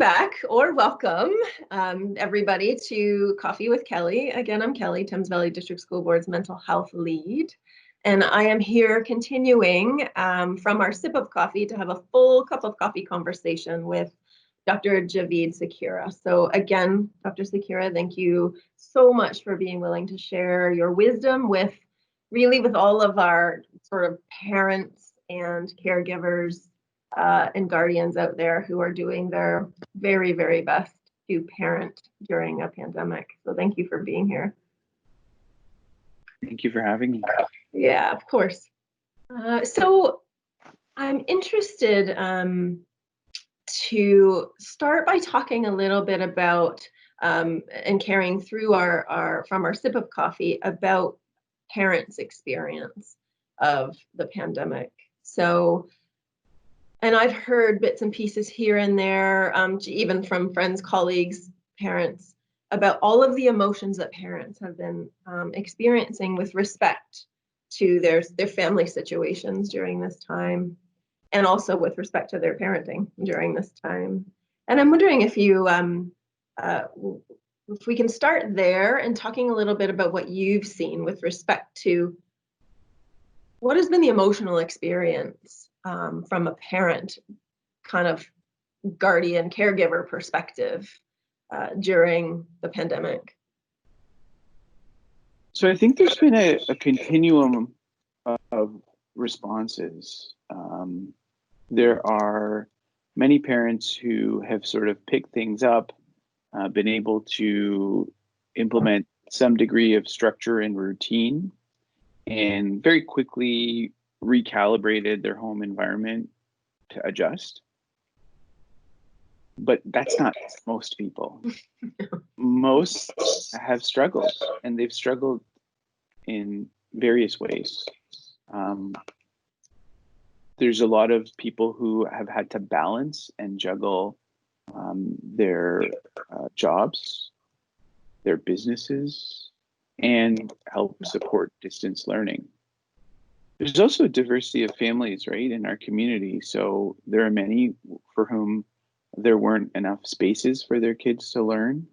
back, or welcome, everybody, to Coffee with Kelly. Again, I'm Kelly, Thames Valley District School Board's mental health lead. And I am here continuing from our sip of coffee to have a full cup of coffee conversation with Dr. Javeed Sukhera. So again, Dr. Sukhera, thank you so much for being willing to share your wisdom with all of our sort of parents and caregivers and guardians out there who are doing their very, very best to parent during a pandemic. So thank you for being here. Thank you for having me. Yeah, of course. So I'm interested to start by talking a little bit about and carrying through from our sip of coffee about parents' experience of the pandemic. So, and I've heard bits and pieces here and there, even from friends, colleagues, parents, about all of the emotions that parents have been experiencing with respect to their family situations during this time, and also with respect to their parenting during this time. And I'm wondering if we can start there and talking a little bit about what you've seen with respect to what has been the emotional experience from a parent kind of guardian caregiver perspective during the pandemic. So I think there's been a continuum of responses. There are many parents who have sort of picked things up, been able to implement some degree of structure and routine, and very quickly recalibrated their home environment to adjust. But that's not most people. Most have struggled, and they've struggled in various ways. There's a lot of people who have had to balance and juggle their jobs, their businesses, and help support distance learning. There's also a diversity of families, right, in our community. So there are many for whom there weren't enough spaces for their kids to learn.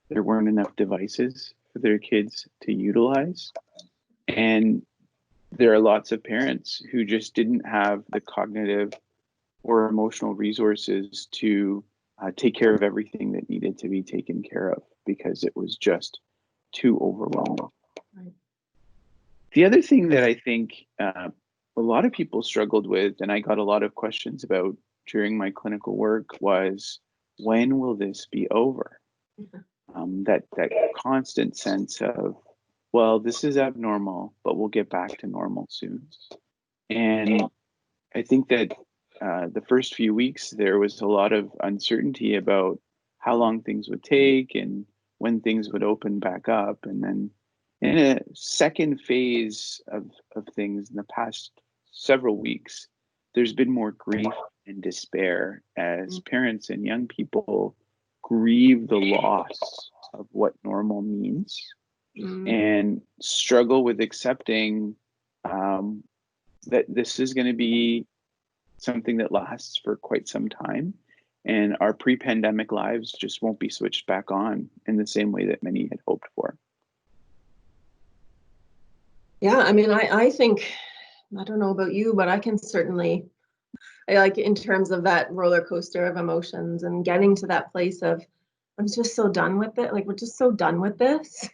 There weren't enough devices for their kids to utilize. And there are lots of parents who just didn't have the cognitive or emotional resources to take care of everything that needed to be taken care of because it was just too overwhelming. Right. The other thing that I think a lot of people struggled with, and I got a lot of questions about during my clinical work, was when will this be over? That constant sense of, well, this is abnormal, but we'll get back to normal soon. And I think that the first few weeks, there was a lot of uncertainty about how long things would take and when things would open back up. And then in a second phase of things in the past several weeks, there's been more grief and despair as parents and young people grieve the loss of what normal means and struggle with accepting that this is going to be something that lasts for quite some time, and our pre-pandemic lives just won't be switched back on in the same way that many had hoped for. Yeah, I mean, I think, I don't know about you, but I can certainly, I like in terms of that roller coaster of emotions and getting to that place of, I'm just so done with it. Like, we're just so done with this,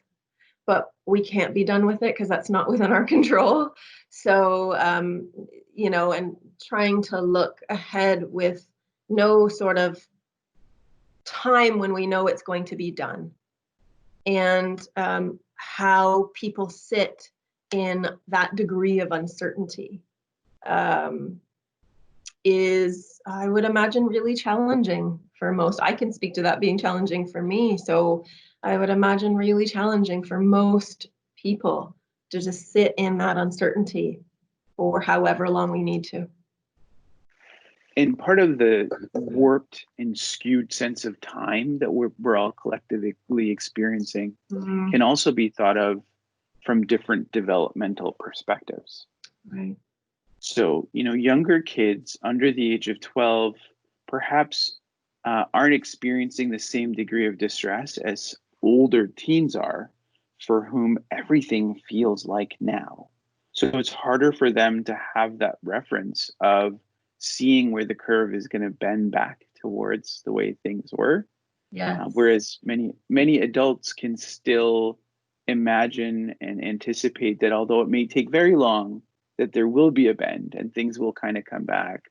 but we can't be done with it because that's not within our control. So, and trying to look ahead with no sort of time when we know it's going to be done, and how people sit in that degree of uncertainty is, I would imagine, really challenging for most. I can speak to that being challenging for me. So I would imagine really challenging for most people to just sit in that uncertainty for however long we need to. And part of the warped and skewed sense of time that we're all collectively experiencing can also be thought of from different developmental perspectives. Right. So, younger kids under the age of 12 perhaps aren't experiencing the same degree of distress as older teens are, for whom everything feels like now. So it's harder for them to have that reference of seeing where the curve is going to bend back towards the way things were. Yeah. Whereas many adults can still imagine and anticipate that, although it may take very long, that there will be a bend and things will kind of come back.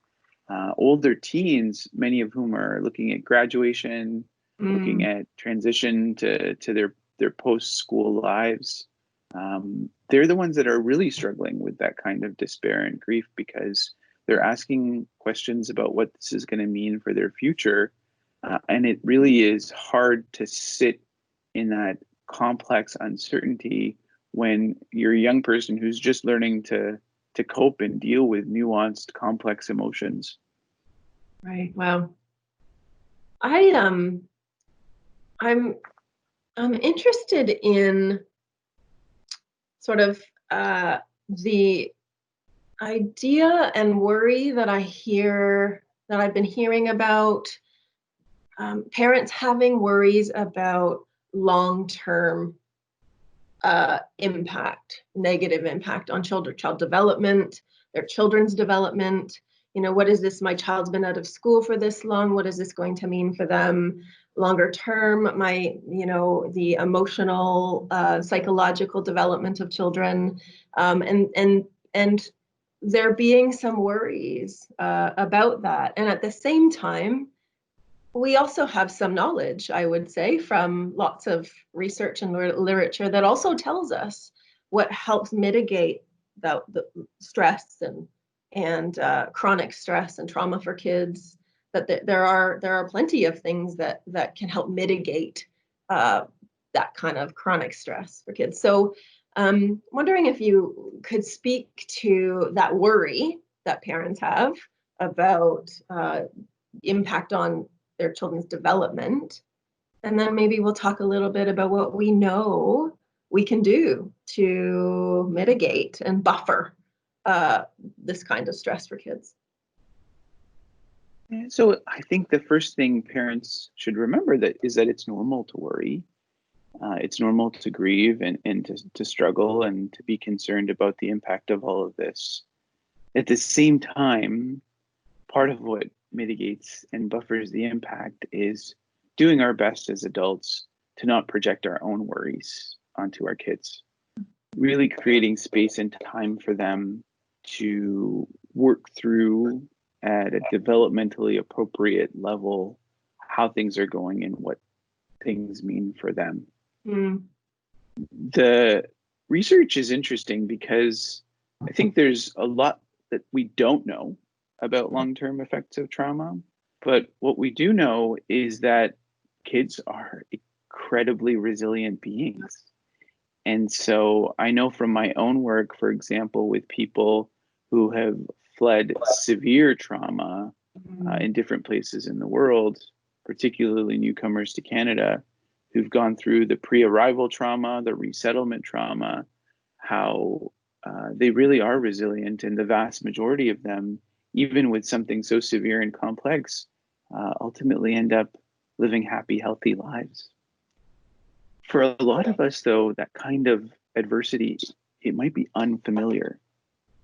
Older teens, many of whom are looking at graduation, looking at transition to their post-school lives, they're the ones that are really struggling with that kind of despair and grief, because they're asking questions about what this is going to mean for their future. And it really is hard to sit in that complex uncertainty when you're a young person who's just learning to cope and deal with nuanced, complex emotions. Right. Wow. I'm interested in sort of the idea and worry that I've been hearing about, parents having worries about long-term impact, negative impact on child development, their children's development. What is this? My child's been out of school for this long. What is this going to mean for them longer term? The emotional, psychological development of children, and there being some worries about that. And at the same time, we also have some knowledge, I would say, from lots of research and literature that also tells us what helps mitigate the stress and chronic stress and trauma for kids. That there are plenty of things that can help mitigate that kind of chronic stress for kids. So, wondering if you could speak to that worry that parents have about impact on their children's development. And then maybe we'll talk a little bit about what we know we can do to mitigate and buffer this kind of stress for kids. So I think the first thing parents should remember is that it's normal to worry. It's normal to grieve and to struggle and to be concerned about the impact of all of this. At the same time, part of what mitigates and buffers the impact is doing our best as adults to not project our own worries onto our kids. Really creating space and time for them to work through at a developmentally appropriate level how things are going and what things mean for them. The research is interesting because I think there's a lot that we don't know about long-term effects of trauma. But what we do know is that kids are incredibly resilient beings. And so I know from my own work, for example, with people who have fled severe trauma in different places in the world, particularly newcomers to Canada, who've gone through the pre-arrival trauma, the resettlement trauma, how they really are resilient. And the vast majority of them, even with something so severe and complex, ultimately end up living happy, healthy lives. For a lot of us, though, that kind of adversity, it might be unfamiliar.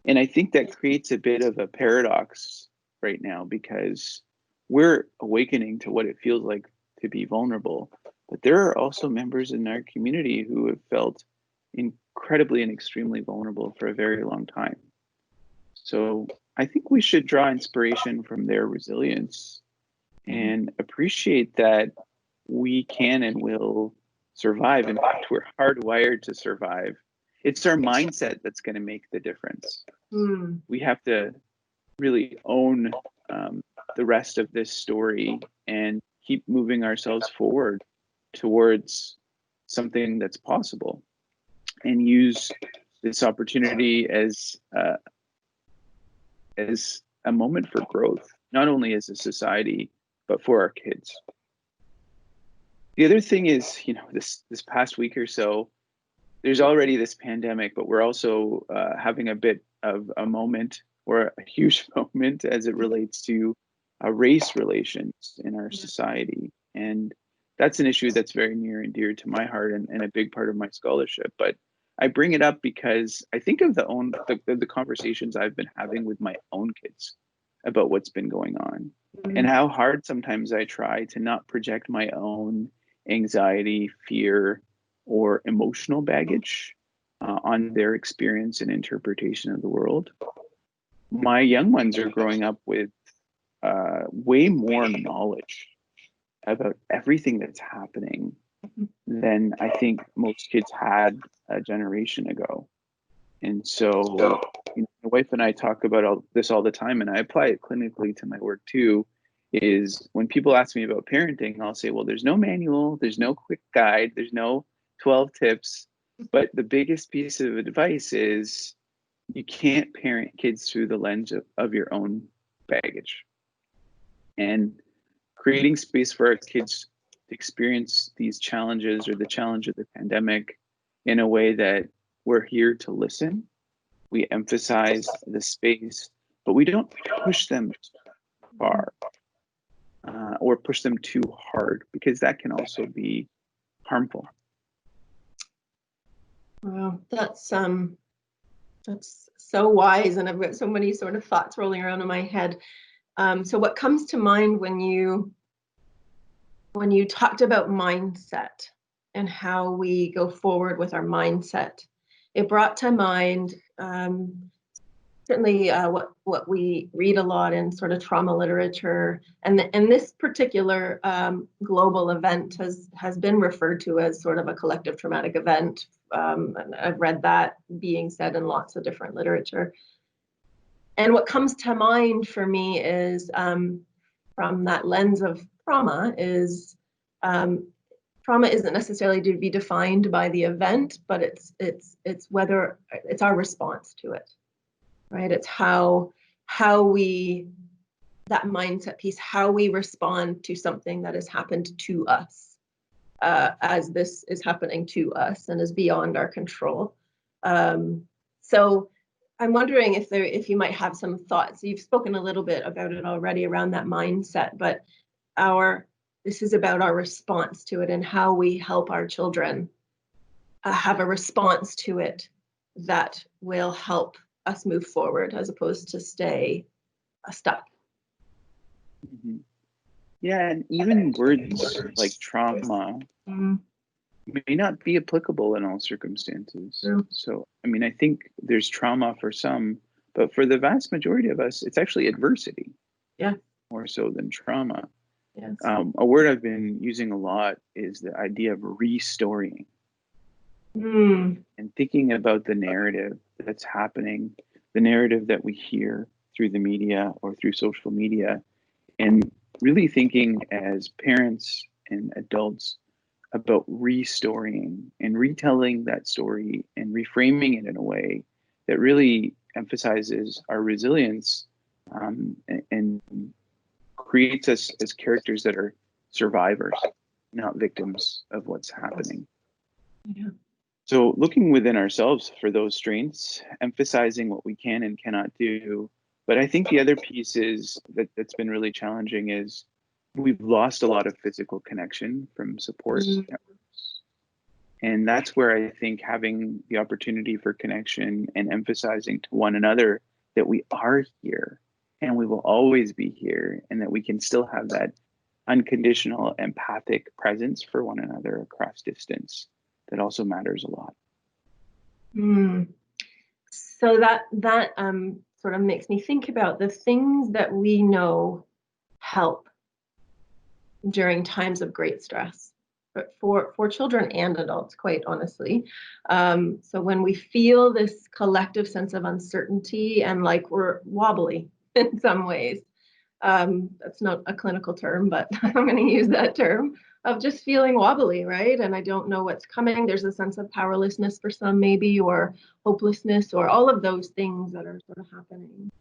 And I think that creates a bit of a paradox right now, because we're awakening to what it feels like to be vulnerable. But there are also members in our community who have felt incredibly and extremely vulnerable for a very long time. So I think we should draw inspiration from their resilience and appreciate that we can and will survive. In fact, we're hardwired to survive. It's our mindset that's going to make the difference. We have to really own the rest of this story and keep moving ourselves forward towards something that's possible, and use this opportunity as a moment for growth, not only as a society, but for our kids. The other thing is, this past week or so, there's already this pandemic, but we're also having a bit of a moment, or a huge moment, as it relates to race relations in our society. And that's an issue that's very near and dear to my heart, and a big part of my scholarship. But I bring it up because I think of the conversations I've been having with my own kids about what's been going on, and how hard sometimes I try to not project my own anxiety, fear, or emotional baggage on their experience and interpretation of the world. My young ones are growing up with way more knowledge about everything that's happening than I think most kids had a generation ago. And so, my wife and I talk about this all the time, and I apply it clinically to my work too, is when people ask me about parenting, I'll say, well, there's no manual, there's no quick guide, there's no 12 tips. But the biggest piece of advice is you can't parent kids through the lens of your own baggage. And creating space for our kids to experience these challenges or the challenge of the pandemic in a way that we're here to listen. We emphasize the space, but we don't push them far or push them too hard, because that can also be harmful. Wow, that's so wise, and I've got so many sort of thoughts rolling around in my head. So what comes to mind when you talked about mindset and how we go forward with our mindset, it brought to mind certainly what we read a lot in sort of trauma literature, and this particular global event has been referred to as sort of a collective traumatic event. And I've read that being said in lots of different literature. And what comes to mind for me is from that lens of trauma is trauma isn't necessarily to be defined by the event, but it's whether it's our response to it, right? It's how we, that mindset piece, how we respond to something that has happened to us, as this is happening to us and is beyond our control. So I'm wondering if you might have some thoughts. You've spoken a little bit about it already around that mindset, but this is about our response to it and how we help our children have a response to it that will help us move forward as opposed to stay stuck. Mm-hmm. Yeah, and even words like trauma may not be applicable in all circumstances. So, I mean, I think there's trauma for some, but for the vast majority of us, it's actually adversity. Yeah. More so than trauma. Yes. A word I've been using a lot is the idea of restoring. And thinking about the narrative that's happening, the narrative that we hear through the media or through social media, and really thinking as parents and adults about restoring and retelling that story and reframing it in a way that really emphasizes our resilience and creates us as characters that are survivors, not victims of what's happening. Yeah. So looking within ourselves for those strengths, emphasizing what we can and cannot do. But I think the other piece is that's been really challenging is we've lost a lot of physical connection from support networks. And that's where I think having the opportunity for connection and emphasizing to one another that we are here and we will always be here, and that we can still have that unconditional empathic presence for one another across distance, that also matters a lot. So that sort of makes me think about the things that we know help during times of great stress, but for children and adults, quite honestly. So when we feel this collective sense of uncertainty and like we're wobbly in some ways, that's not a clinical term, but I'm going to use that term, of just feeling wobbly, right? And I don't know what's coming. There's a sense of powerlessness for some maybe, or hopelessness, or all of those things that are sort of happening.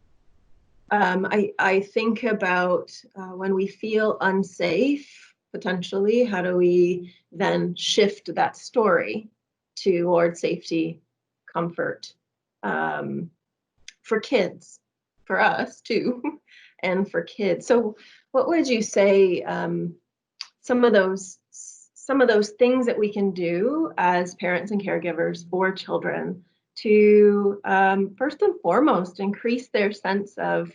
I think about when we feel unsafe, potentially, how do we then shift that story toward safety, comfort, for kids, for us too, and for kids. So what would you say some of those things that we can do as parents and caregivers for children to first and foremost increase their sense of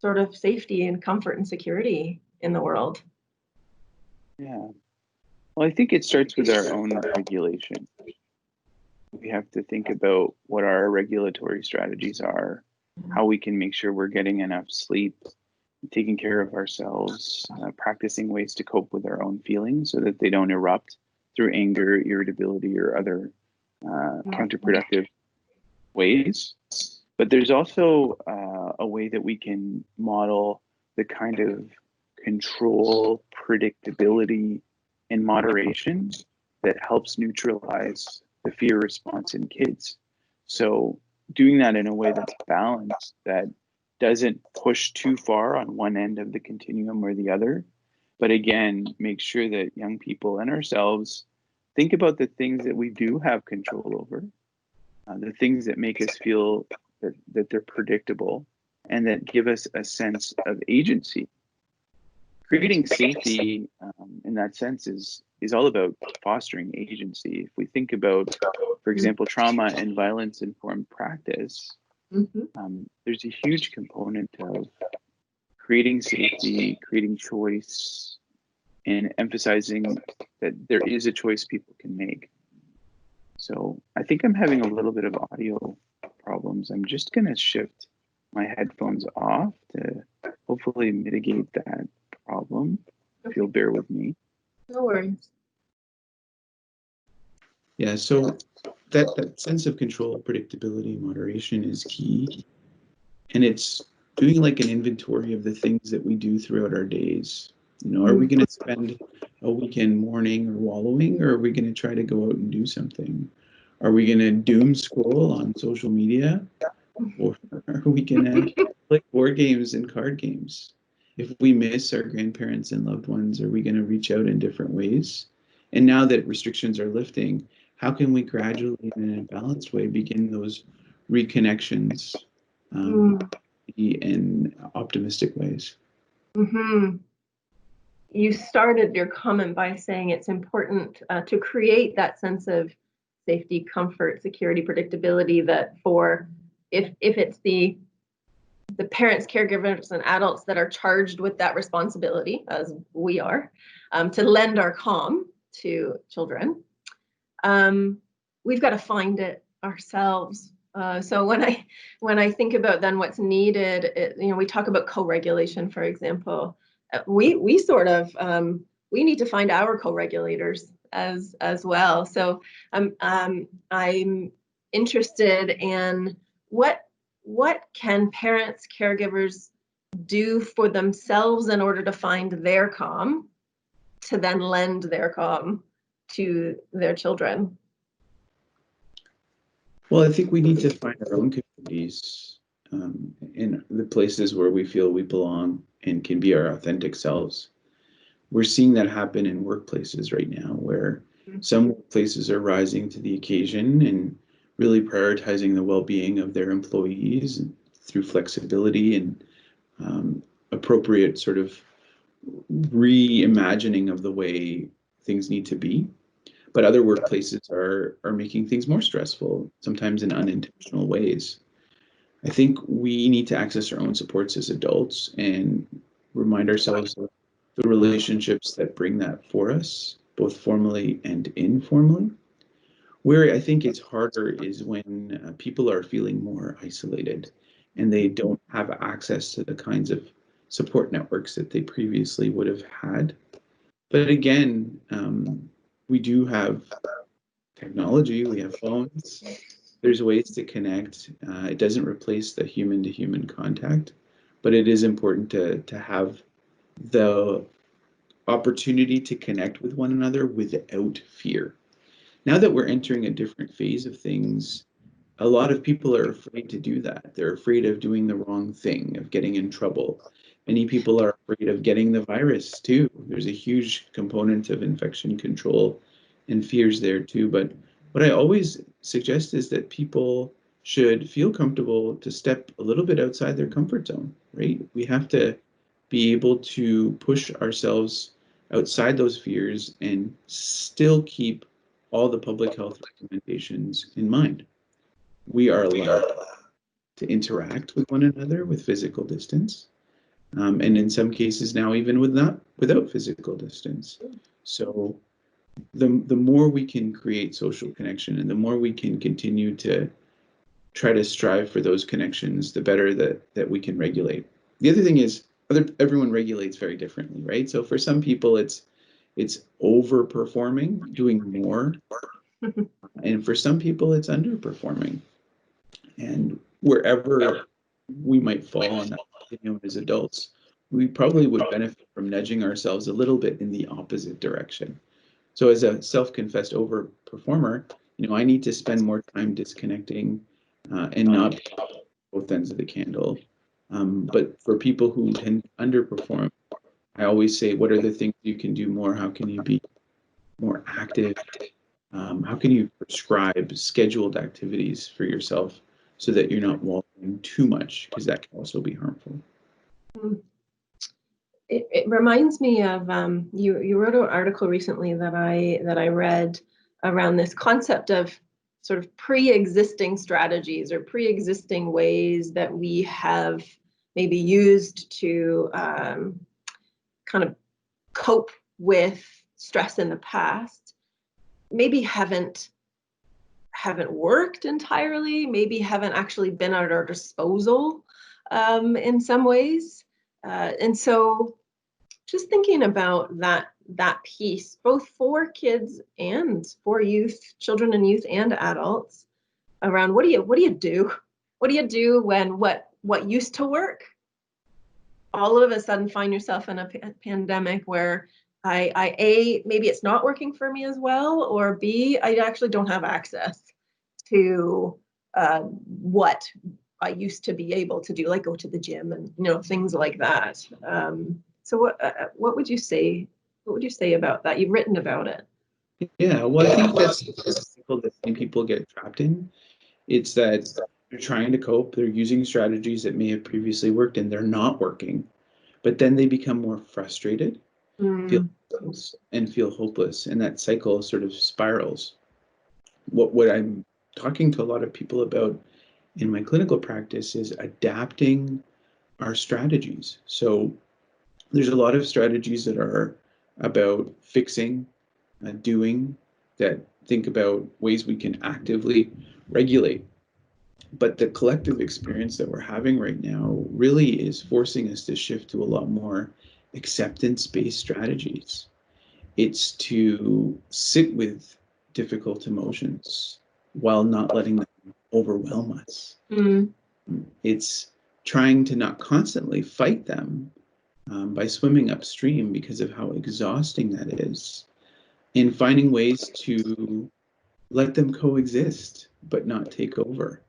sort of safety and comfort and security in the world? Yeah. Well, I think it starts with our own regulation. We have to think about what our regulatory strategies are, how we can make sure we're getting enough sleep, taking care of ourselves, practicing ways to cope with our own feelings so that they don't erupt through anger, irritability, or other counterproductive ways. But there's also a way that we can model the kind of control, predictability, and moderation that helps neutralize the fear response in kids. So doing that in a way that's balanced, that doesn't push too far on one end of the continuum or the other, but again, make sure that young people and ourselves think about the things that we do have control over, the things that make us feel that they're predictable and that give us a sense of agency. Creating safety in that sense is all about fostering agency. If we think about, for example, trauma and violence informed practice, there's a huge component of creating safety, creating choice, and emphasizing that there is a choice people can make. So I think I'm having a little bit of audio problems. I'm just going to shift my headphones off to hopefully mitigate that problem. If you'll bear with me. No worries. Yeah, so that sense of control, predictability, moderation is key. And it's doing like an inventory of the things that we do throughout our days. You know, are we going to spend a weekend mourning or wallowing, or are we going to try to go out and do something? Are we going to doom scroll on social media, or are we going to play board games and card games? If we miss our grandparents and loved ones, are we going to reach out in different ways? And now that restrictions are lifting, how can we gradually, in a balanced way, begin those reconnections in optimistic ways? You started your comment by saying it's important to create that sense of safety, comfort, security, predictability, that for if it's the parents, caregivers, and adults that are charged with that responsibility, as we are, to lend our calm to children, we've got to find it ourselves. So when I think about then what's needed, we talk about co-regulation, for example. We sort of we need to find our co-regulators as well. So I'm interested in what can parents, caregivers do for themselves in order to find their calm, to then lend their calm to their children. Well, I think we need to find our own communities in the places where we feel we belong and can be our authentic selves. We're seeing that happen in workplaces right now, where some workplaces are rising to the occasion and really prioritizing the well-being of their employees through flexibility and appropriate sort of reimagining of the way things need to be. But other workplaces are making things more stressful, sometimes in unintentional ways. I think we need to access our own supports as adults and remind ourselves of the relationships that bring that for us, both formally and informally. Where I think it's harder is when people are feeling more isolated and they don't have access to the kinds of support networks that they previously would have had. But again, we do have technology, we have phones, there's ways to connect. It doesn't replace the human-to-human contact, but it is important to have the opportunity to connect with one another without fear. Now that we're entering a different phase of things, a lot of people are afraid to do that. They're afraid of doing the wrong thing, of getting in trouble. Many people are afraid of getting the virus too. There's a huge component of infection control and fears there too. But what I always suggest is that people should feel comfortable to step a little bit outside their comfort zone, right? We have to be able to push ourselves outside those fears and still keep all the public health recommendations in mind. We are allowed to interact with one another with physical distance, and in some cases now even without physical distance. So the more we can create social connection and the more we can continue to try to strive for those connections, the better that we can regulate. The other thing is everyone regulates very differently, right? So for some people it's overperforming, doing more, and for some people it's underperforming. And wherever we might fall on that continuum as adults, we probably would benefit from nudging ourselves a little bit in the opposite direction. So as a self-confessed overperformer, I need to spend more time disconnecting and not both ends of the candle. But for people who tend to underperform, I always say, what are the things you can do more? How can you be more active? How can you prescribe scheduled activities for yourself so that you're not wallowing too much, because that can also be harmful. It reminds me of you wrote an article recently that I read around this concept of sort of pre-existing strategies or pre-existing ways that we have maybe used to kind of cope with stress in the past, maybe haven't worked entirely, maybe haven't actually been at our disposal in some ways. And so just thinking about that piece, both for kids and for youth, children and youth and adults, around what do you do? What do you do when what used to work all of a sudden find yourself in a pandemic where A, maybe it's not working for me as well, or B, I actually don't have access to what I used to be able to do, like go to the gym and things like that. So what would you say? What would you say about that? You've written about it. Yeah, well, I think that's the cycle that many people get trapped in. It's that they're trying to cope, they're using strategies that may have previously worked and they're not working, but then they become more frustrated, feel hopeless, and that cycle sort of spirals. What I'm talking to a lot of people about in my clinical practice is adapting our strategies. So there's a lot of strategies that are about fixing, doing, that think about ways we can actively regulate. But the collective experience that we're having right now really is forcing us to shift to a lot more acceptance-based strategies. It's to sit with difficult emotions while not letting them overwhelm us. It's trying to not constantly fight them by swimming upstream because of how exhausting that is, and finding ways to let them coexist but not take over.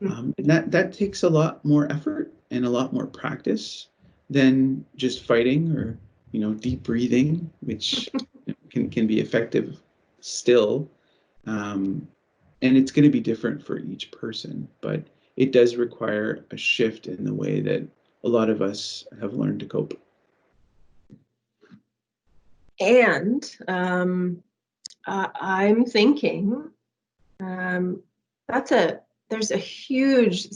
And that takes a lot more effort and a lot more practice than just fighting or deep breathing, which can be effective still. And it's going to be different for each person, but it does require a shift in the way that a lot of us have learned to cope. And I'm thinking there's a huge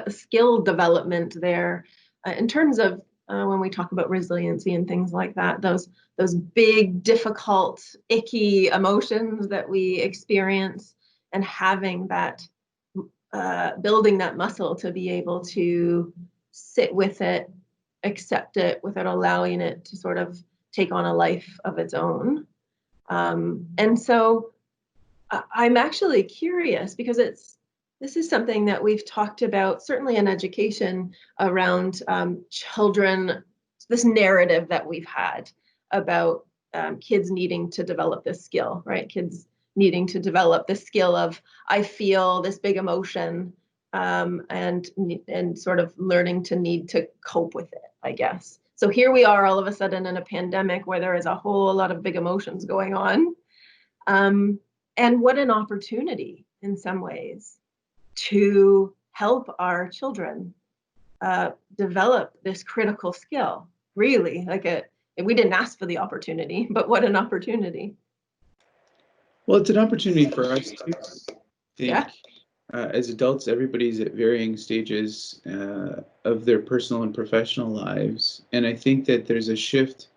skill development there in terms of when we talk about resiliency and things like that, those big, difficult, icky emotions that we experience, and having that, building that muscle to be able to sit with it, accept it without allowing it to sort of take on a life of its own. And so I'm actually curious because this is something that we've talked about, certainly in education, around children, this narrative that we've had about kids needing to develop this skill, right? Kids needing to develop the skill of, I feel this big emotion, and sort of learning to need to cope with it, I guess. So here we are all of a sudden in a pandemic where there is a whole lot of big emotions going on. And what an opportunity in some ways to help our children develop this critical skill. Really, we didn't ask for the opportunity, but what an opportunity. Well, it's an opportunity for us to think. Yeah. As adults, everybody's at varying stages of their personal and professional lives. And I think that there's a shift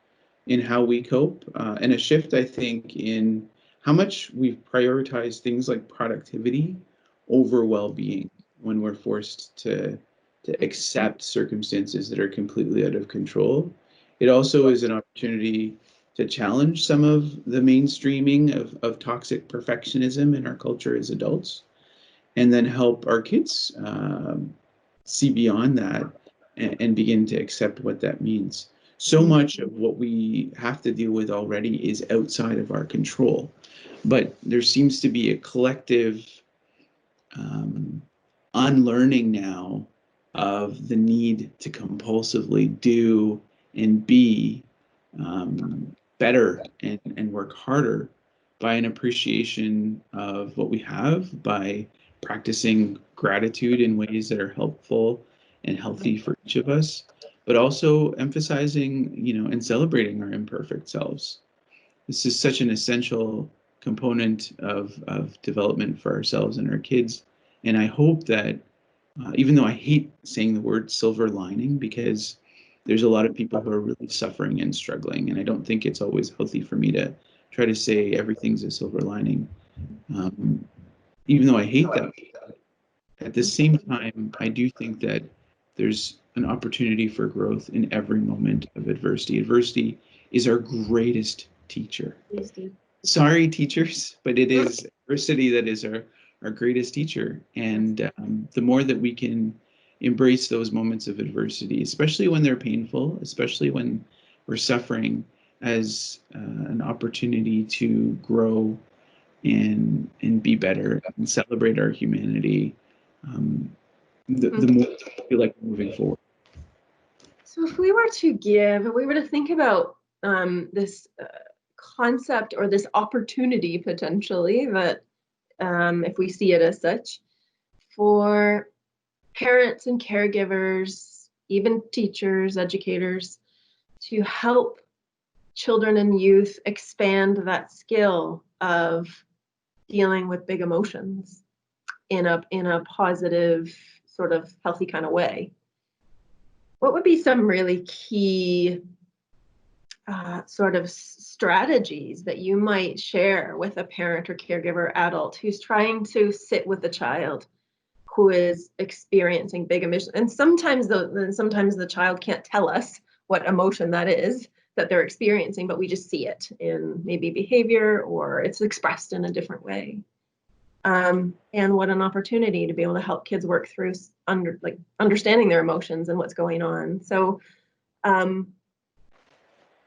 in how we cope, and a shift, I think, in how much we've prioritized things like productivity over well-being when we're forced to accept circumstances that are completely out of control. It also is an opportunity to challenge some of the mainstreaming of toxic perfectionism in our culture as adults, and then help our kids see beyond that and begin to accept what that means. So much of what we have to deal with already is outside of our control, but there seems to be a collective unlearning now of the need to compulsively do and be better and work harder, by an appreciation of what we have, by practicing gratitude in ways that are helpful and healthy for each of us, but also emphasizing, and celebrating our imperfect selves. This is such an essential component of development for ourselves and our kids. And I hope that, even though I hate saying the word silver lining, because there's a lot of people who are really suffering and struggling, and I don't think it's always healthy for me to try to say everything's a silver lining. Even though I hate that, at the same time, I do think that there's an opportunity for growth in every moment of adversity. Adversity is our greatest teacher. Sorry, teachers, but it is adversity that is our greatest teacher. And the more that we can embrace those moments of adversity, especially when they're painful, especially when we're suffering, as an opportunity to grow and be better and celebrate our humanity, the more I feel like moving forward. So if we were to think about this concept, or this opportunity potentially, that if we see it as such, for parents and caregivers, even teachers, educators, to help children and youth expand that skill of dealing with big emotions in a positive, sort of healthy kind of way, what would be some really key sort of strategies that you might share with a parent or caregiver adult who's trying to sit with a child who is experiencing big emotions? And sometimes the child can't tell us what emotion that is that they're experiencing, but we just see it in maybe behavior, or it's expressed in a different way. And what an opportunity to be able to help kids work through understanding their emotions and what's going on. So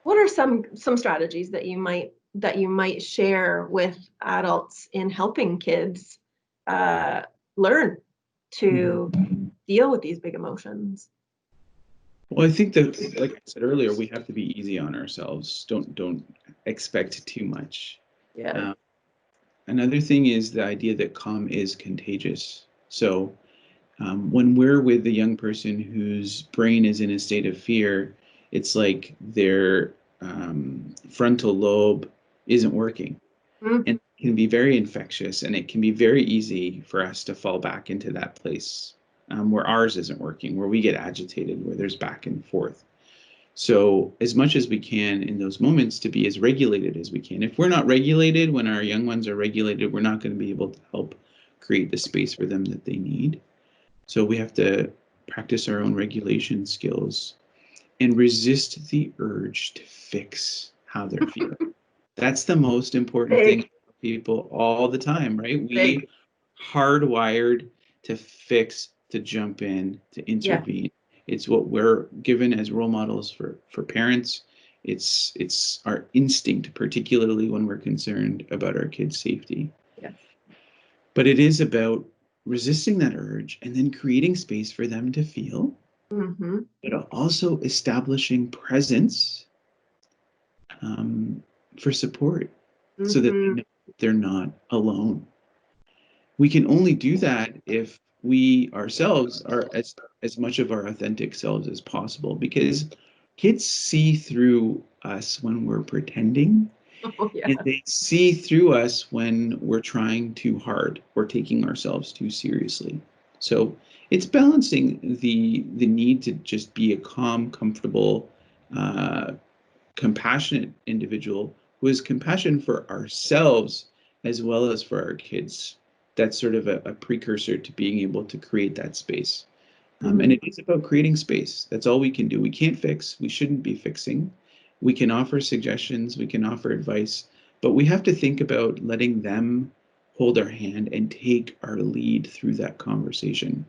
what are some strategies that you might share with adults in helping kids learn to deal with these big emotions? Well, I think that, like I said earlier, we have to be easy on ourselves. Don't expect too much. Yeah. Another thing is the idea that calm is contagious. So when we're with a young person whose brain is in a state of fear, it's like their frontal lobe isn't working. And it can be very infectious, and it can be very easy for us to fall back into that place where ours isn't working, where we get agitated, where there's back and forth. So as much as we can in those moments, to be as regulated as we can. If we're not regulated when our young ones are regulated, we're not going to be able to help create the space for them that they need. So we have to practice our own regulation skills and resist the urge to fix how they're feeling. That's the most important thing for people all the time, right? We hardwired to fix, to jump in, to intervene. It's what we're given as role models for parents. It's our instinct, particularly when we're concerned about our kids' safety. Yes. But it is about resisting that urge and then creating space for them to feel, but also establishing presence for support, so that they know they're not alone. We can only do that if we ourselves are as much of our authentic selves as possible, because kids see through us when we're pretending, Oh, yeah. and they see through us when we're trying too hard or taking ourselves too seriously. So it's balancing the need to just be a calm, comfortable, compassionate individual who has compassion for ourselves as well as for our kids. That's sort of a precursor to being able to create that space. And it is about creating space. That's all we can do. We can't fix. We shouldn't be fixing. We can offer suggestions. We can offer advice. But we have to think about letting them hold our hand and take our lead through that conversation.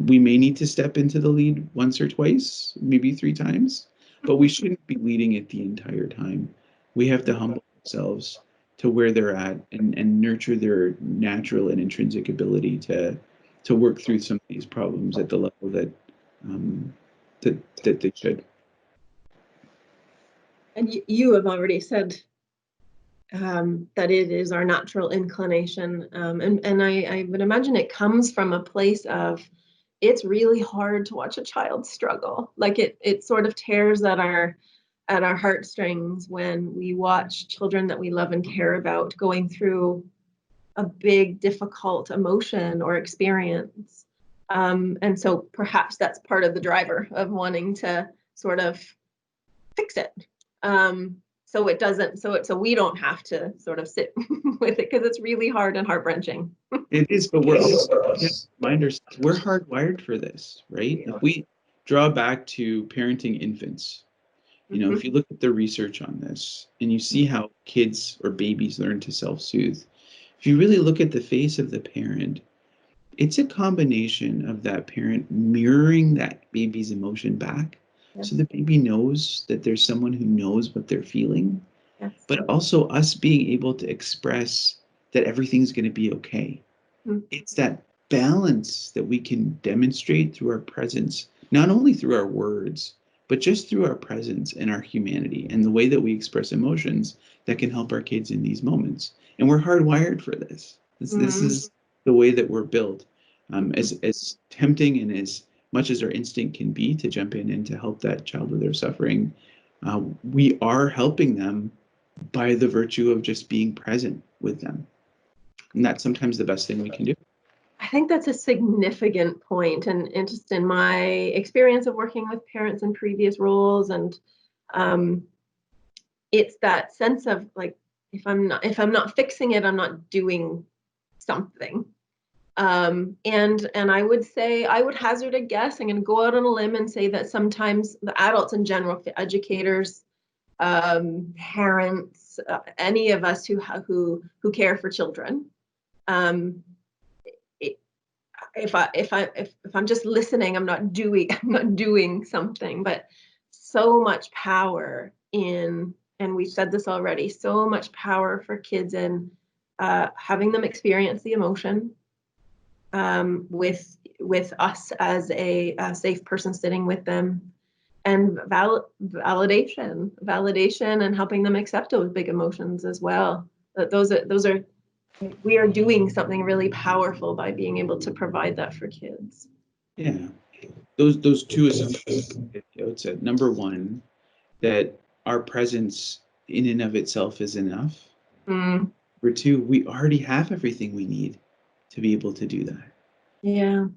We may need to step into the lead once or twice, maybe 3 times, but we shouldn't be leading it the entire time. We have to humble ourselves to where they're at, and nurture their natural and intrinsic ability to work through some of these problems at the level that that they should. And you have already said that it is our natural inclination, and I would imagine it comes from a place of, it's really hard to watch a child struggle. Like it sort of tears at our heartstrings when we watch children that we love and care about going through a big, difficult emotion or experience. And so perhaps that's part of the driver of wanting to sort of fix it. So it doesn't, so we don't have to sort of sit with it, because it's really hard and heart-wrenching. It is, but we're also, remind ourselves, we're hardwired for this, right? If we draw back to parenting infants, you know, if you look at the research on this and you see how kids or babies learn to self-soothe, if you really look at the face of the parent, it's a combination of that parent mirroring that baby's emotion back. Yes. So the baby knows that there's someone who knows what they're feeling, Yes. but also us being able to express that everything's going to be okay. It's that balance that we can demonstrate through our presence, not only through our words, but just through our presence and our humanity and the way that we express emotions, that can help our kids in these moments. And we're hardwired for this. This is the way that we're built. As tempting and as much as our instinct can be to jump in and to help that child with their suffering, we are helping them by the virtue of just being present with them. And that's sometimes the best thing we can do. I think that's a significant point, and just in my experience of working with parents in previous roles, and it's that sense of like, if I'm not fixing it, I'm not doing something. And I would say, I would hazard a guess, I'm going to go out on a limb and say that sometimes the adults in general, educators, parents, any of us who care for children, if I'm just listening, I'm not doing something. But so much power in, and we've said this already, so much power for kids in having them experience the emotion, with us as a safe person sitting with them, and validation and helping them accept those big emotions as well. That those are we are doing something really powerful by being able to provide that for kids. Yeah, those two assumptions at the outset. Number one, that our presence in and of itself is enough. Number two, we already have everything we need to be able to do that. Yeah.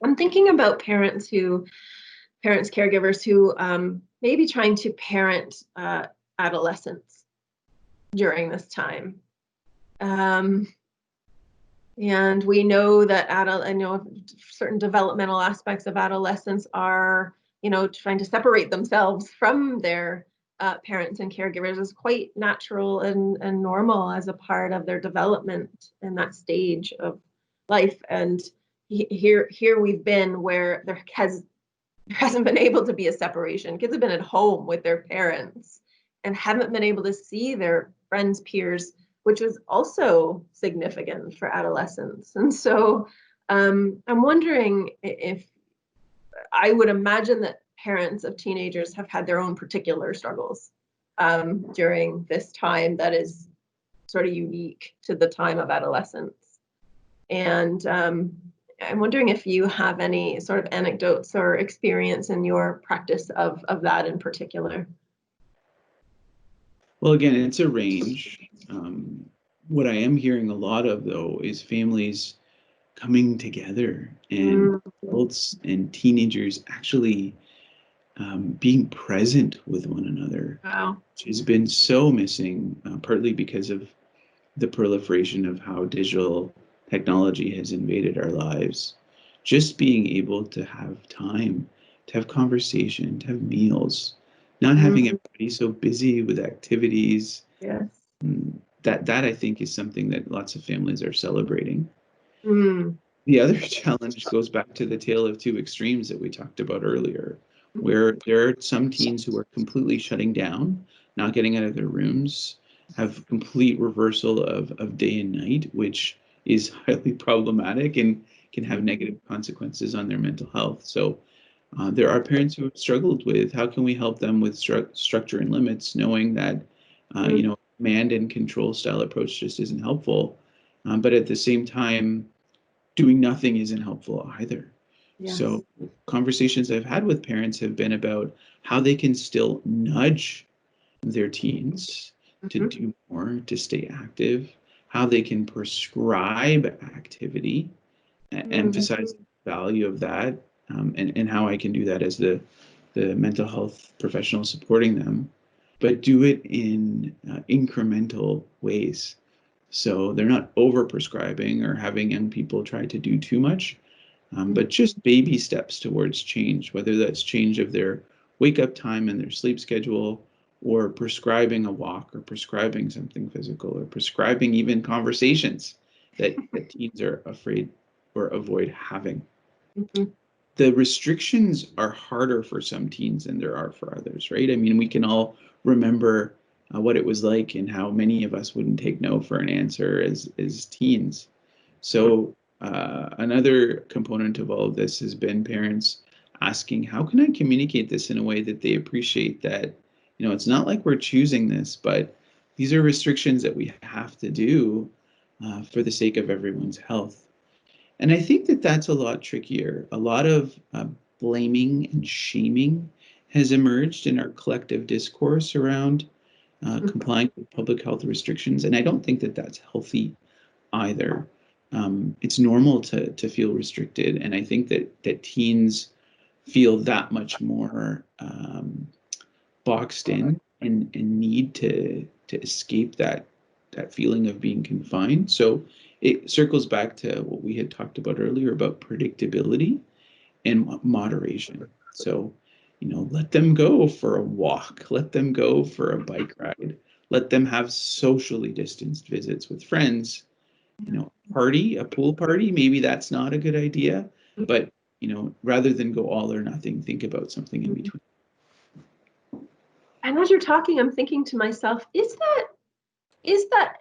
I'm thinking about parents, caregivers who may be trying to parent adolescents during this time. And we know that I know certain developmental aspects of adolescence are, trying to separate themselves from their parents and caregivers is quite natural and normal as a part of their development in that stage of life. And here we've been where there hasn't been able to be a separation. Kids have been at home with their parents and haven't been able to see their friends, peers, which was also significant for adolescents. And so I'm wondering if, I would imagine that parents of teenagers have had their own particular struggles during this time that is sort of unique to the time of adolescence. And I'm wondering if you have any sort of anecdotes or experience in your practice of that in particular. Well, again, it's a range. What I am hearing a lot of, though, is families coming together and adults and teenagers actually being present with one another, Wow. which has been so missing, partly because of the proliferation of how digital technology has invaded our lives. Just being able to have time, to have conversation, to have meals, not having everybody so busy with activities. Yes. That I think is something that lots of families are celebrating. Mm. The other challenge goes back to the tale of two extremes that we talked about earlier, where there are some teens who are completely shutting down, not getting out of their rooms, have complete reversal of day and night, which is highly problematic and can have negative consequences on their mental health. So there are parents who have struggled with how can we help them with structure and limits, knowing that command and control style approach just isn't helpful. But at the same time, doing nothing isn't helpful either. Yes. So conversations I've had with parents have been about how they can still nudge their teens to do more, to stay active, how they can prescribe activity, emphasize the value of that, and how I can do that as the mental health professional supporting them, but do it in incremental ways. So they're not over prescribing or having young people try to do too much, but just baby steps towards change, whether that's change of their wake up time and their sleep schedule, or prescribing a walk, or prescribing something physical, or prescribing even conversations that teens are afraid or avoid having. The restrictions are harder for some teens than there are for others, right? I mean, we can all remember what it was like and how many of us wouldn't take no for an answer as teens. So another component of all of this has been parents asking, how can I communicate this in a way that they appreciate that, it's not like we're choosing this, but these are restrictions that we have to do for the sake of everyone's health. And I think that that's a lot trickier. A lot of blaming and shaming has emerged in our collective discourse around complying with public health restrictions. And I don't think that that's healthy either. It's normal to feel restricted. And I think that teens feel that much more boxed in and need to escape that feeling of being confined. So it circles back to what we had talked about earlier about predictability and moderation. So, let them go for a walk, let them go for a bike ride, let them have socially distanced visits with friends. A pool party, maybe that's not a good idea, but rather than go all or nothing, think about something in between. And as you're talking, I'm thinking to myself, is that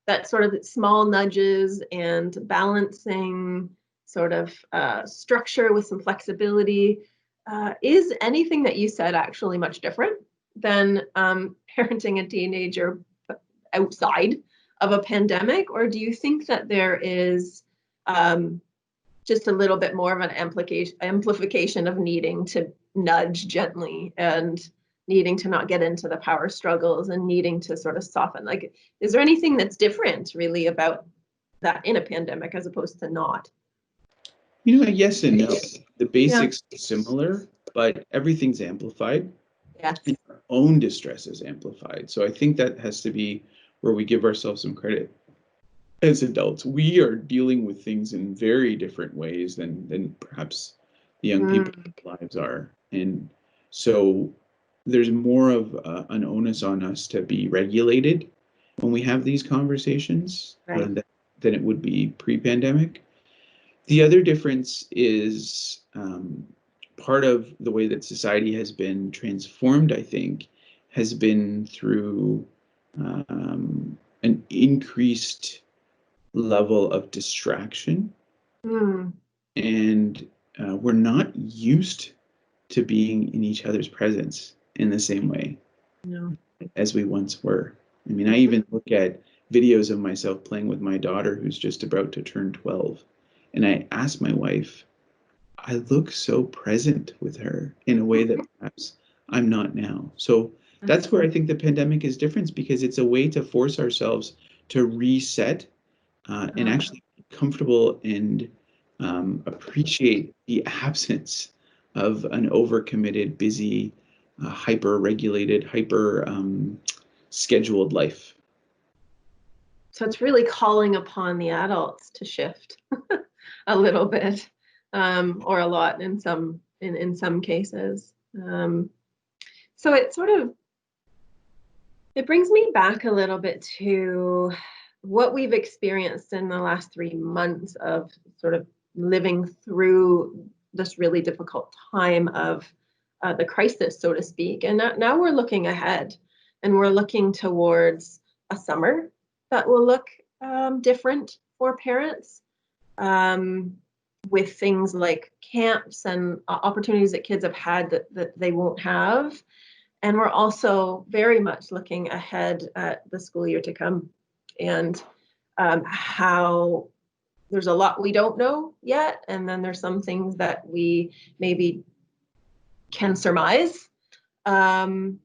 that sort of small nudges and balancing sort of structure with some flexibility, is anything that you said actually much different than parenting a teenager outside of a pandemic? Or do you think that there is just a little bit more of an amplification of needing to nudge gently and needing to not get into the power struggles and needing to sort of soften? Like, is there anything that's different really about that in a pandemic as opposed to not? Yes and no. The basics are similar, but everything's amplified. Yes. And our own distress is amplified. So I think that has to be where we give ourselves some credit. As adults, we are dealing with things in very different ways than perhaps the young people's lives are. And so there's more of an onus on us to be regulated when we have these conversations than it would be pre-pandemic. The other difference is part of the way that society has been transformed, I think, has been through an increased level of distraction. And we're not used to being in each other's presence in the same way as we once were. I mean, I even look at videos of myself playing with my daughter who's just about to turn 12. And I asked my wife, I look so present with her in a way that perhaps I'm not now. So that's where I think the pandemic is different, because it's a way to force ourselves to reset and actually be comfortable and appreciate the absence of an overcommitted, busy, hyper-regulated, scheduled life. So it's really calling upon the adults to shift a little bit, or a lot in some cases. So it sort of, it brings me back a little bit to what we've experienced in the last 3 months of sort of living through this really difficult time of the crisis, so to speak. And now we're looking ahead, and we're looking towards a summer that will look different for parents, with things like camps and opportunities that kids have had that they won't have. And we're also very much looking ahead at the school year to come, and how there's a lot we don't know yet, and then there's some things that we maybe can surmise, and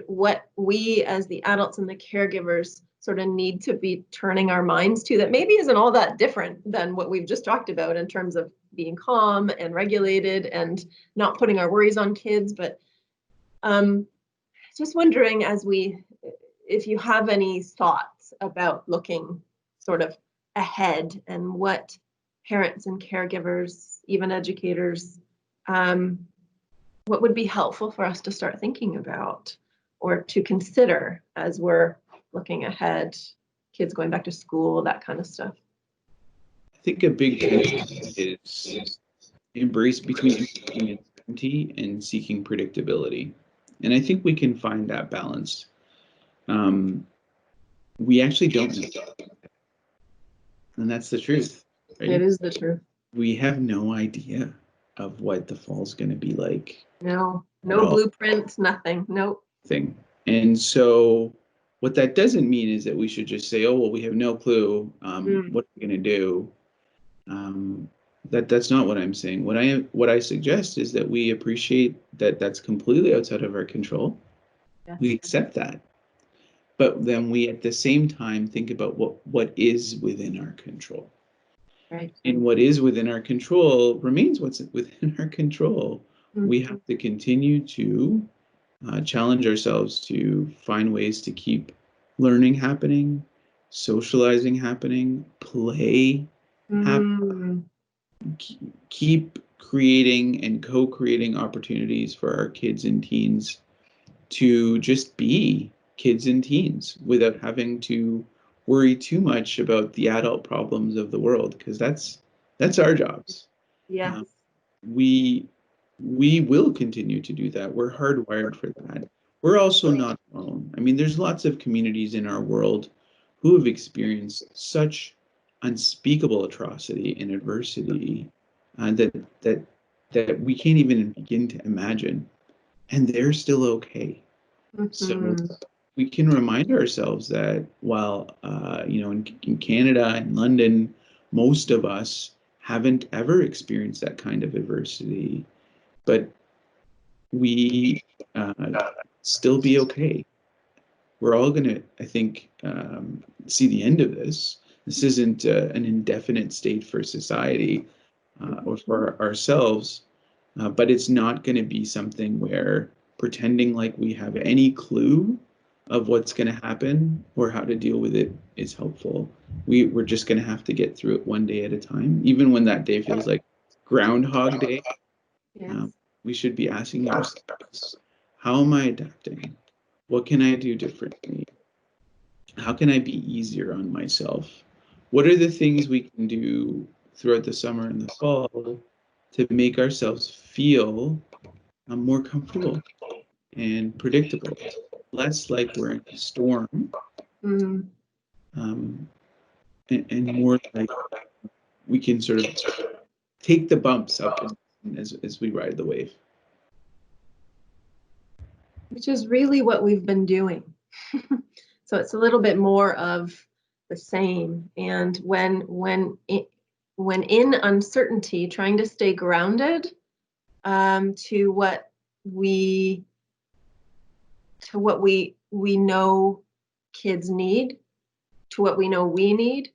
what we as the adults and the caregivers sort of need to be turning our minds to, that maybe isn't all that different than what we've just talked about in terms of being calm and regulated and not putting our worries on kids. But just wondering, if you have any thoughts about looking sort of ahead, and what parents and caregivers, even educators, what would be helpful for us to start thinking about or to consider as we're looking ahead, kids going back to school, that kind of stuff. I think a big piece is embrace between uncertainty and seeking predictability. And I think we can find that balance. We actually don't know. And that's the truth. Right? It is the truth. We have no idea of what the fall's going to be like. No blueprint, nothing. Nope. Thing. And so what that doesn't mean is that we should just say, oh, well, we have no clue. What are we going to do? That's not what I'm saying. What I suggest is that we appreciate that that's completely outside of our control. Yeah. We accept that. But then we at the same time think about what is within our control. Right. And what is within our control remains what's within our control. Mm-hmm. We have to continue to challenge ourselves to find ways to keep learning happening, socializing happening, play happening, keep creating and co-creating opportunities for our kids and teens to just be kids and teens without having to worry too much about the adult problems of the world, because that's our jobs. Yeah. We will continue to do that. We're hardwired for that. We're also not alone. I mean, there's lots of communities in our world who have experienced such unspeakable atrocity and adversity that we can't even begin to imagine, and they're still okay. Mm-hmm. So we can remind ourselves that while in Canada and London, most of us haven't ever experienced that kind of adversity, but we still be okay. We're all going to, I think, see the end of this. This isn't an indefinite state for society or for ourselves, but it's not going to be something where pretending like we have any clue of what's going to happen or how to deal with it is helpful. We're just going to have to get through it one day at a time, even when that day feels like Groundhog Day. Yes. We should be asking ourselves, how am I adapting? What can I do differently? How can I be easier on myself? What are the things we can do throughout the summer and the fall to make ourselves feel more comfortable and predictable, less like we're in a storm, and more like we can sort of take the bumps up as we ride the wave. Which is really what we've been doing. So it's a little bit more of the same. And when in uncertainty, trying to stay grounded to what we know kids need, to what we know we need,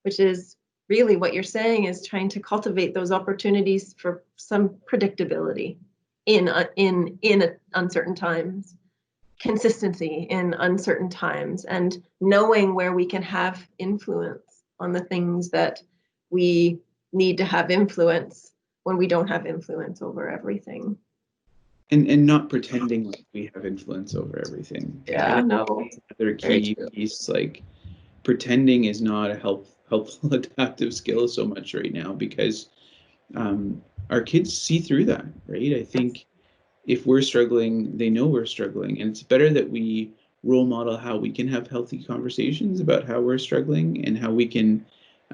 which is really what you're saying, is trying to cultivate those opportunities for some predictability in uncertain times, consistency in uncertain times, and knowing where we can have influence on the things that we need to have influence when we don't have influence over everything. And not pretending like we have influence over everything. Yeah, no. Another key piece, like pretending is not a helpful adaptive skill so much right now, because our kids see through that, right? I think if we're struggling, they know we're struggling, and it's better that we role model how we can have healthy conversations about how we're struggling, and how we can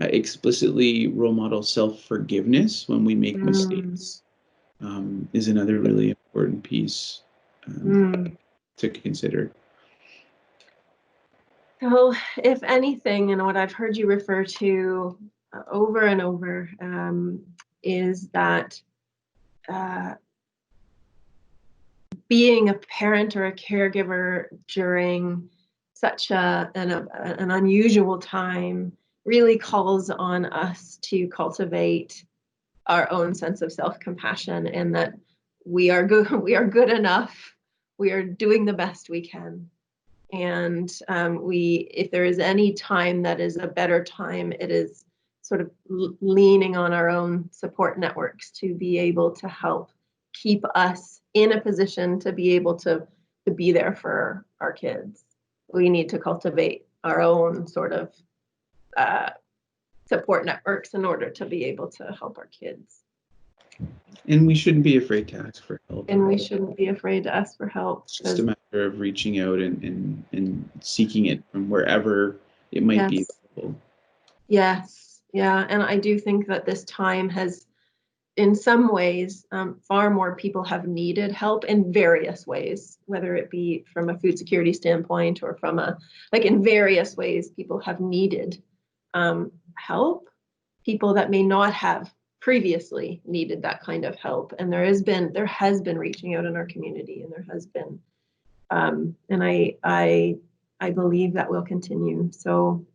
explicitly role model self-forgiveness when we make mistakes. Is another really important piece to consider. So if anything, and what I've heard you refer to over and over, is that being a parent or a caregiver during such an unusual time really calls on us to cultivate our own sense of self-compassion, and that we are good enough, we are doing the best we can. And if there is any time that is a better time, it is sort of leaning on our own support networks to be able to help keep us in a position to be able to be there for our kids. We need to cultivate our own sort of support networks in order to be able to help our kids. And we shouldn't be afraid to ask for help. And we shouldn't be afraid to ask for help. It's just a matter of reaching out and seeking it from wherever it might be available. Yes, yeah. And I do think that this time has, in some ways, far more people have needed help in various ways, whether it be from a food security standpoint or from in various ways, people have needed help. People that may not have previously needed that kind of help, and there has been reaching out in our community, and there has been, and I believe that will continue. So,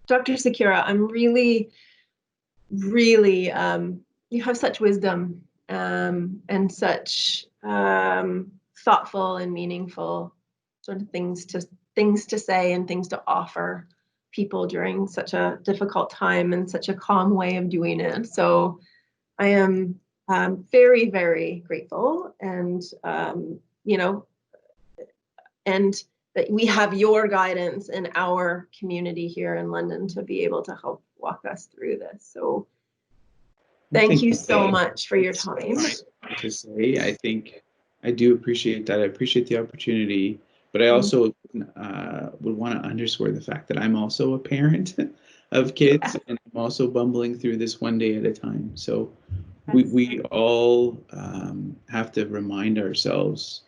Dr. Sukhera, I'm really, you have such wisdom and such thoughtful and meaningful sort of things to say and things to offer people during such a difficult time, and such a calm way of doing it. So I am very, very grateful, and and that we have your guidance in our community here in London to be able to help walk us through this. So thank you so much for your time. To say, I think I do appreciate that. I appreciate the opportunity, but I also would want to underscore the fact that I'm also a parent of kids, and I'm also bumbling through this one day at a time. So we all have to remind ourselves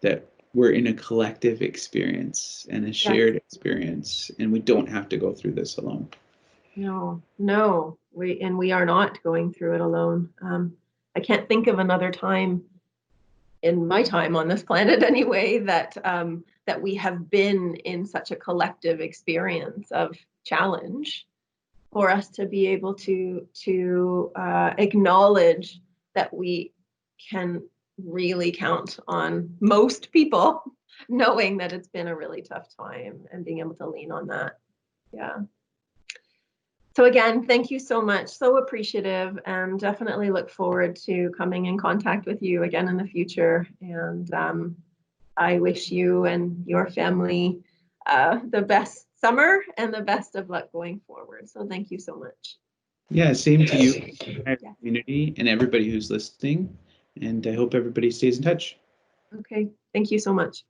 that we're in a collective experience and a shared experience, and we don't have to go through this alone. No, we are not going through it alone. I can't think of another time in my time on this planet anyway that we have been in such a collective experience of challenge, for us to be able to acknowledge that we can really count on most people knowing that it's been a really tough time, and being able to lean on that. Yeah. So again, thank you so much. So appreciative, and definitely look forward to coming in contact with you again in the future. And I wish you and your family the best summer and the best of luck going forward. So thank you so much. Yeah, same to you, community, and everybody who's listening. And I hope everybody stays in touch. Okay, thank you so much.